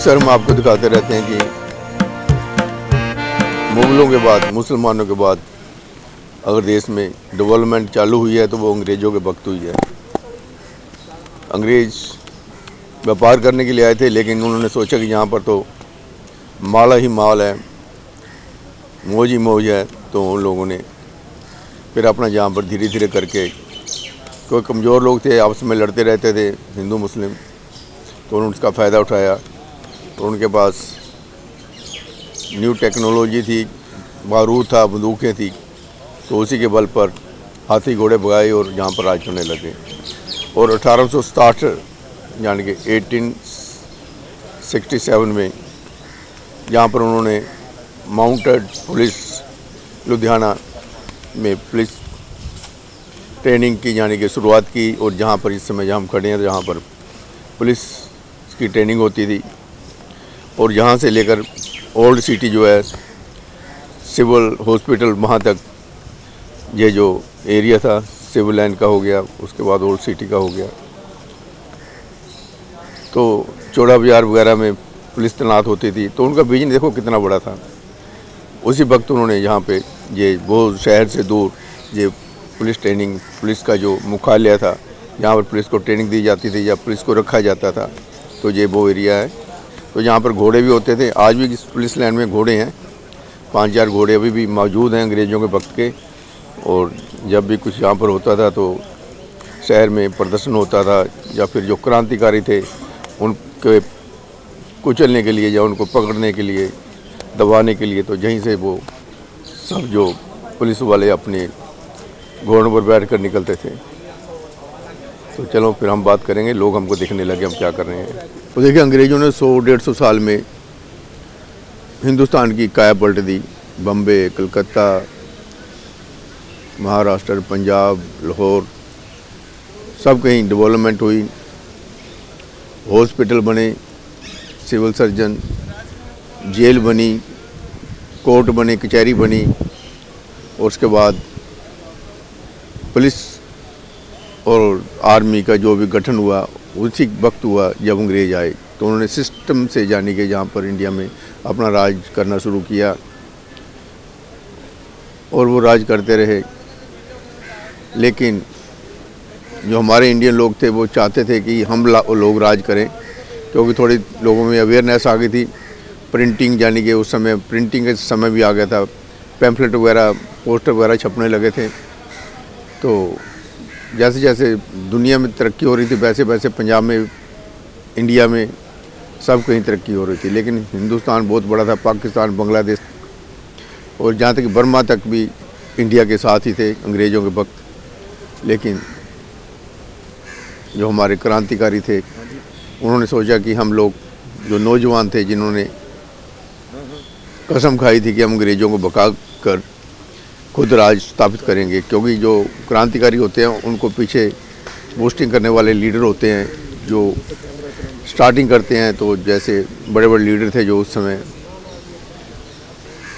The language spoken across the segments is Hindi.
अक्सर हम आपको दिखाते रहते हैं कि मुगलों के बाद, मुसलमानों के बाद अगर देश में डेवलपमेंट चालू हुई है तो वो अंग्रेज़ों के वक्त हुई है। अंग्रेज़ व्यापार करने के लिए आए थे, लेकिन उन्होंने सोचा कि यहाँ पर तो माल ही माल है, मौज ही मौज है, तो उन लोगों ने फिर अपना यहाँ पर धीरे धीरे करके, कोई कमज़ोर लोग थे आपस में लड़ते रहते थे हिंदू मुस्लिम, तो उन्होंने उसका फ़ायदा उठाया। तो उनके पास न्यू टेक्नोलॉजी थी, बारूद था, बंदूकें थी, तो उसी के बल पर हाथी घोड़े भगाए और यहाँ पर राज करने लगे। और 1860 यानी कि 1867 में यहाँ पर उन्होंने माउंटेड पुलिस लुधियाना में पुलिस ट्रेनिंग की, यानी कि शुरुआत की। और जहाँ पर इस समय जहाँ हम खड़े हैं, जहाँ पर पुलिस की ट्रेनिंग होती थी, और यहाँ से लेकर ओल्ड सिटी जो है, सिविल हॉस्पिटल, वहाँ तक ये जो एरिया था सिविल लाइन का हो गया, उसके बाद ओल्ड सिटी का हो गया। तो चौड़ा बाजार वगैरह में पुलिस तैनात होती थी, तो उनका विजन देखो कितना बड़ा था। उसी वक्त उन्होंने यहाँ पे ये वो शहर से दूर ये पुलिस ट्रेनिंग, पुलिस का जो मुख्यालय था, यहाँ पर पुलिस को ट्रेनिंग दी जाती थी या पुलिस को रखा जाता था, तो ये वो एरिया है। तो यहाँ पर घोड़े भी होते थे, आज भी इस पुलिस लाइन में घोड़े हैं, 5,000 घोड़े अभी भी मौजूद हैं अंग्रेज़ों के वक्त के। और जब भी कुछ यहाँ पर होता था तो शहर में प्रदर्शन होता था, या फिर जो क्रांतिकारी थे उनके कुचलने के लिए या उनको पकड़ने के लिए, दबाने के लिए, तो यहीं से वो सब जो पुलिस वाले अपने घोड़ों पर बैठ कर निकलते थे। तो चलो फिर हम बात करेंगे, लोग हमको देखने लगे हम क्या कर रहे हैं। तो देखिए, अंग्रेज़ों ने 100-150 साल में हिंदुस्तान की काया पलट दी। बम्बे, कलकत्ता, महाराष्ट्र, पंजाब, लाहौर, सब कहीं डेवलपमेंट हुई, हॉस्पिटल बने, सिविल सर्जन, जेल बनी, कोर्ट बने, कचहरी बनी, और उसके बाद पुलिस और आर्मी का जो भी गठन हुआ उसी वक्त हुआ जब अंग्रेज़ आए। तो उन्होंने सिस्टम से जाने के जहाँ पर इंडिया में अपना राज करना शुरू किया, और वो राज करते रहे। लेकिन जो हमारे इंडियन लोग थे वो चाहते थे कि हम लोग राज करें, क्योंकि थोड़ी लोगों में अवेयरनेस आ गई थी। प्रिंटिंग, यानी कि उस समय प्रिंटिंग का समय भी आ गया था, पैम्फलेट वगैरह, पोस्टर वगैरह छपने लगे थे। तो जैसे जैसे दुनिया में तरक्की हो रही थी, वैसे वैसे पंजाब में, इंडिया में सब कहीं तरक्की हो रही थी। लेकिन हिंदुस्तान बहुत बड़ा था, पाकिस्तान, बांग्लादेश और जहाँ तक बर्मा तक भी इंडिया के साथ ही थे अंग्रेज़ों के वक्त। लेकिन जो हमारे क्रांतिकारी थे उन्होंने सोचा कि हम लोग जो नौजवान थे, जिन्होंने कसम खाई थी कि हम अंग्रेज़ों को भगा कर खुद राज स्थापित करेंगे, क्योंकि जो क्रांतिकारी होते हैं उनको पीछे बूस्टिंग करने वाले लीडर होते हैं जो स्टार्टिंग करते हैं। तो जैसे बड़े बड़े लीडर थे जो उस समय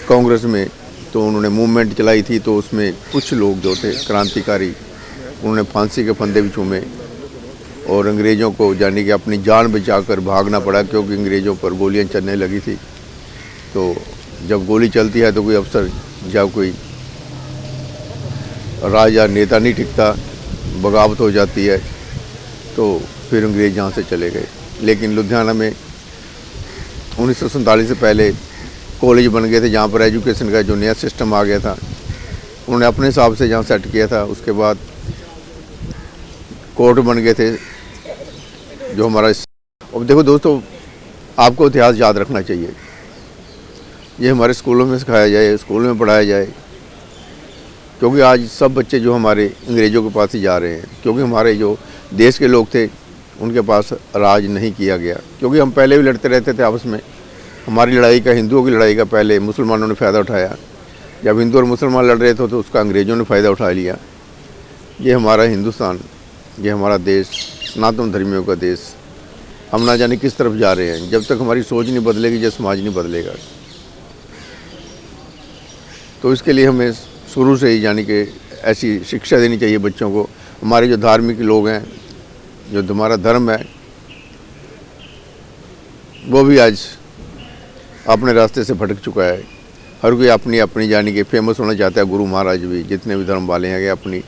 कांग्रेस में, तो उन्होंने मूवमेंट चलाई थी, तो उसमें कुछ लोग जो थे क्रांतिकारी, उन्होंने फांसी के फंदे भी चूमे, और अंग्रेज़ों को यानी कि अपनी जान बचाकर भागना पड़ा, क्योंकि अंग्रेज़ों पर गोलियां चलने लगी थी। तो जब गोली चलती है तो कोई अफसर या कोई राजा नेता नहीं टिकता, बगावत हो जाती है, तो फिर अंग्रेज़ यहाँ से चले गए। लेकिन लुधियाना में 1947 से पहले कॉलेज बन गए थे, जहाँ पर एजुकेशन का जो नया सिस्टम आ गया था उन्होंने अपने हिसाब से जहाँ सेट किया था। उसके बाद कोर्ट बन गए थे जो हमारा। अब देखो दोस्तों, आपको इतिहास याद रखना चाहिए, ये हमारे स्कूलों में सिखाया जाए, स्कूलों में पढ़ाया जाए, क्योंकि आज सब बच्चे जो हमारे अंग्रेज़ों के पास ही जा रहे हैं, क्योंकि हमारे जो देश के लोग थे उनके पास राज नहीं किया गया। क्योंकि हम पहले भी लड़ते रहते थे आपस में, हमारी लड़ाई का, हिंदुओं की लड़ाई का पहले मुसलमानों ने फ़ायदा उठाया। जब हिंदू और मुसलमान लड़ रहे थे तो उसका अंग्रेज़ों ने फ़ायदा उठा लिया। ये हमारा हिंदुस्तान, ये हमारा देश, सनातन धर्मियों का देश, हम ना जाने किस तरफ जा रहे हैं। जब तक हमारी सोच नहीं बदलेगी, जब समाज नहीं बदलेगा, तो इसके लिए हमें शुरू से ही यानी कि ऐसी शिक्षा देनी चाहिए बच्चों को। हमारे जो धार्मिक लोग हैं, जो हमारा धर्म है, वो भी आज अपने रास्ते से भटक चुका है। हर कोई अपनी अपनी जानी के फेमस होना चाहता है। गुरु महाराज भी, जितने भी धर्म वाले हैं कि अपनी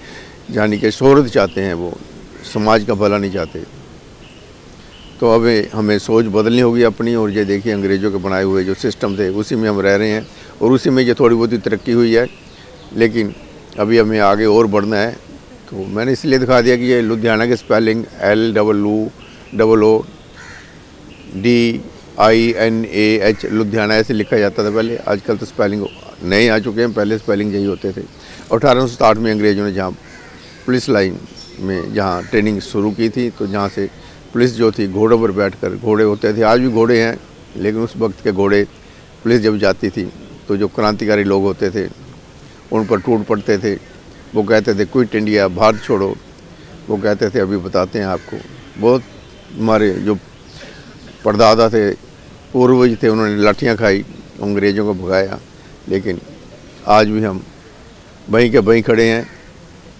जानी के शोहरत चाहते हैं, वो समाज का भला नहीं चाहते। तो अब हमें सोच बदलनी होगी अपनी। और ये देखिए अंग्रेज़ों के बनाए हुए जो सिस्टम थे उसी में हम रह रहे हैं और उसी में ये थोड़ी बहुत ही तरक्की हुई है, लेकिन अभी हमें आगे और बढ़ना है। तो मैंने इसलिए दिखा दिया कि ये लुधियाना के स्पेलिंग LOODIANAH लुधियाना ऐसे लिखा जाता था पहले। आजकल तो स्पेलिंग नए आ चुके हैं, पहले स्पेलिंग यही होते थे। 1860 में अंग्रेज़ों ने जहाँ पुलिस लाइन में जहाँ ट्रेनिंग शुरू की थी, तो जहाँ से पुलिस जो थी घोड़ों पर बैठकर, घोड़े होते थे, आज भी घोड़े हैं, लेकिन उस वक्त के घोड़े पुलिस जब जाती थी तो जो क्रांतिकारी लोग होते थे उन पर टूट पड़ते थे। वो कहते थे क्विट इंडिया, भारत छोड़ो। वो कहते थे अभी बताते हैं आपको। बहुत हमारे जो परदादा थे, पूर्वज थे, उन्होंने लाठियाँ खाई, अंग्रेज़ों को भगाया, लेकिन आज भी हम वहीं के वहीं खड़े हैं।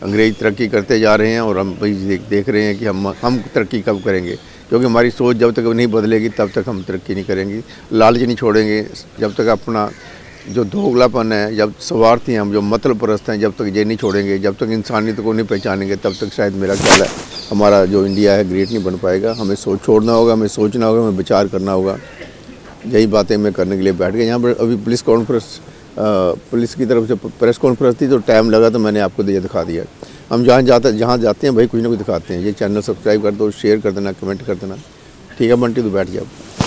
अंग्रेज़ तरक्की करते जा रहे हैं और हम वही देख रहे हैं कि हम तरक्की कब करेंगे, क्योंकि हमारी सोच जब तक नहीं बदलेगी तब तक हम तरक्की नहीं करेंगे। लालच नहीं छोड़ेंगे जब तक, अपना जो दोगलापन है, जब स्वार्थी हैं हम, जो मतलब परस्त हैं, जब तक ये नहीं छोड़ेंगे, जब तक इंसानियत को नहीं पहचानेंगे, तब तक शायद मेरा ख्याल है हमारा जो इंडिया है ग्रेट नहीं बन पाएगा। हमें सोच छोड़ना होगा, हमें सोचना होगा, हमें विचार करना होगा। यही बातें मैं करने के लिए बैठ गए। यहाँ पर अभी पुलिस पुलिस की तरफ से प्रेस कॉन्फ्रेंस थी, तो टाइम लगा, तो मैंने आपको ये दिखा दिया। हम जहाँ जाते हैं भाई कुछ ना कुछ दिखाते हैं। ये चैनल सब्सक्राइब कर दो, शेयर कर देना, कमेंट कर देना। ठीक है बंटी, तो बैठ जाओ।